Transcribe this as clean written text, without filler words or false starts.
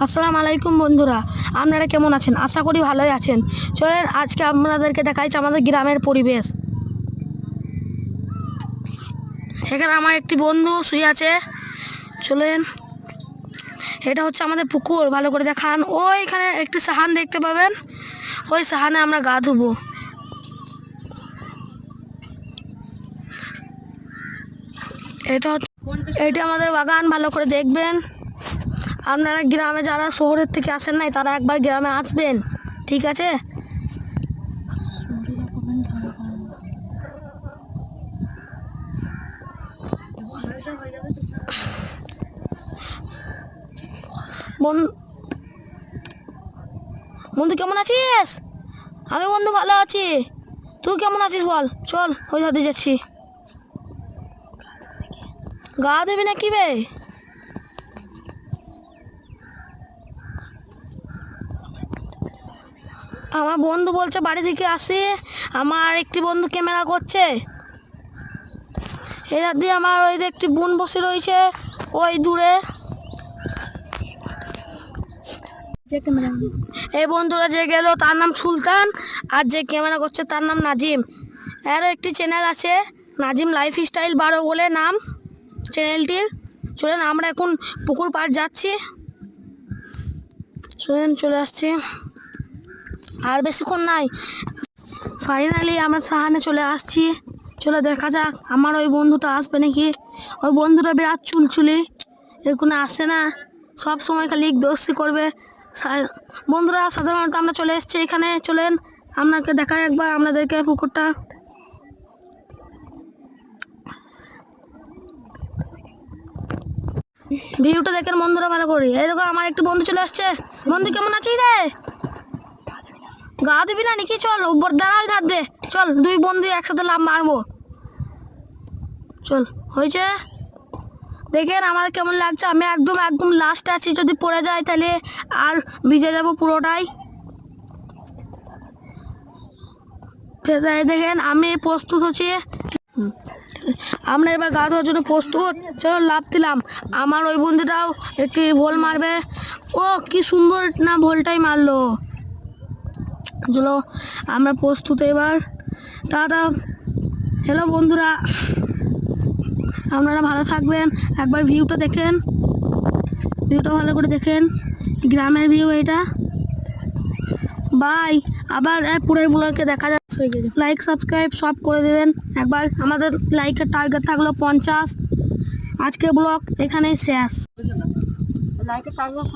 আসসালামু আলাইকুম বন্ধুরা, আপনারা কেমন আছেন? আশা করি ভালোই আছেন। চলেন আজকে আপনাদেরকে দেখাচ্ছি আমাদের গ্রামের পরিবেশ। এখানে আমার একটি বন্ধু শুয়ে আছে। চলেন, এটা হচ্ছে আমাদের পুকুর। ভালো করে দেখান। ওইখানে একটি সাহান দেখতে পাবেন, ওই সাহানে আমরা গা ধুবো। এটা আমাদের বাগান, ভালো করে দেখবেন। আপনারা গ্রামে যারা শহরের থেকে আসেন নাই তারা একবার গ্রামে আসবেন, ঠিক আছে? বন্ধু কেমন আছিস? আমি বন্ধু ভালো আছি, তুই কেমন আছিস বল? চল ওই ধারে যাচ্ছি। গা ধুবি না কি বে? আমার বন্ধু বলছে বাড়ি থেকে আসি। আমার একটি বন্ধু ক্যামেরা করছে। এধার দিয়ে আমার ওই যে একটি বোন বসে রয়েছে ওই দূরে। এই বন্ধুরা যে গেল তার নাম সুলতান, আর যে ক্যামেরা করছে তার নাম নাজিম। এরও একটি চ্যানেল আছে, নাজিম লাইফস্টাইল 12 বলে নাম চ্যানেলটির। চলেন আমরা এখন পুকুর পাড় যাচ্ছি। চলেন, চলে আসছি, আর বেশিক্ষণ নাই। ফাইনালি আমরা সাহানে চলে আসছি। চলে দেখা যাক আমার ওই বন্ধুটা আসবে নাকি। ওই বন্ধুটা বিরাট চুলচুলি, এখানে আসে না, সব সময় খালি দোস্তি করবে। বন্ধুরা সাধারণত আমরা চলে এসেছি এখানে। চলেন আপনাকে দেখাই একবার আপনাদেরকে পুকুরটা। ভিউটা দেখেন বন্ধুরা ভালো করে। এই দেখো আমার একটু বন্ধু চলে আসছে। বন্ধু কেমন আছিস রে? গা দিবি না নাকি? চল উপর দাঁড়াই ধার দে। চল দুই বন্ধু একসাথে লাভ মারবো। চল, হয়েছে? দেখেন আমার কেমন লাগছে। আমি একদম একদম লাস্টে আছি, যদি পড়ে যায় তাহলে আর ভিজে যাব পুরোটাই। দেখেন আমি প্রস্তুত হচ্ছি। আমরা এবার গা ধোয়ার জন্য প্রস্তুত। চলো লাভ দিলাম। আমার ওই বন্ধুটাও একটি ভোল মারবে। ও কি সুন্দর না ভোলটাই মারলো। চলো আমরা প্রস্তুত এবার। টাটা। হ্যালো বন্ধুরা, আপনারা ভালো থাকবেন। একবার ভিউটা দেখেন, ভিউটা ভালো করে দেখেন, গ্রামের ভিউ এটা। বাই। আবার পুরো ব্লগকে দেখা যাচ্ছে। লাইক সাবস্ক্রাইব সব করে দেবেন একবার। আমাদের লাইকের টার্গেট থাকলো 50। আজকে ব্লগ এখানেই শেষ। লাইকের টার্গেট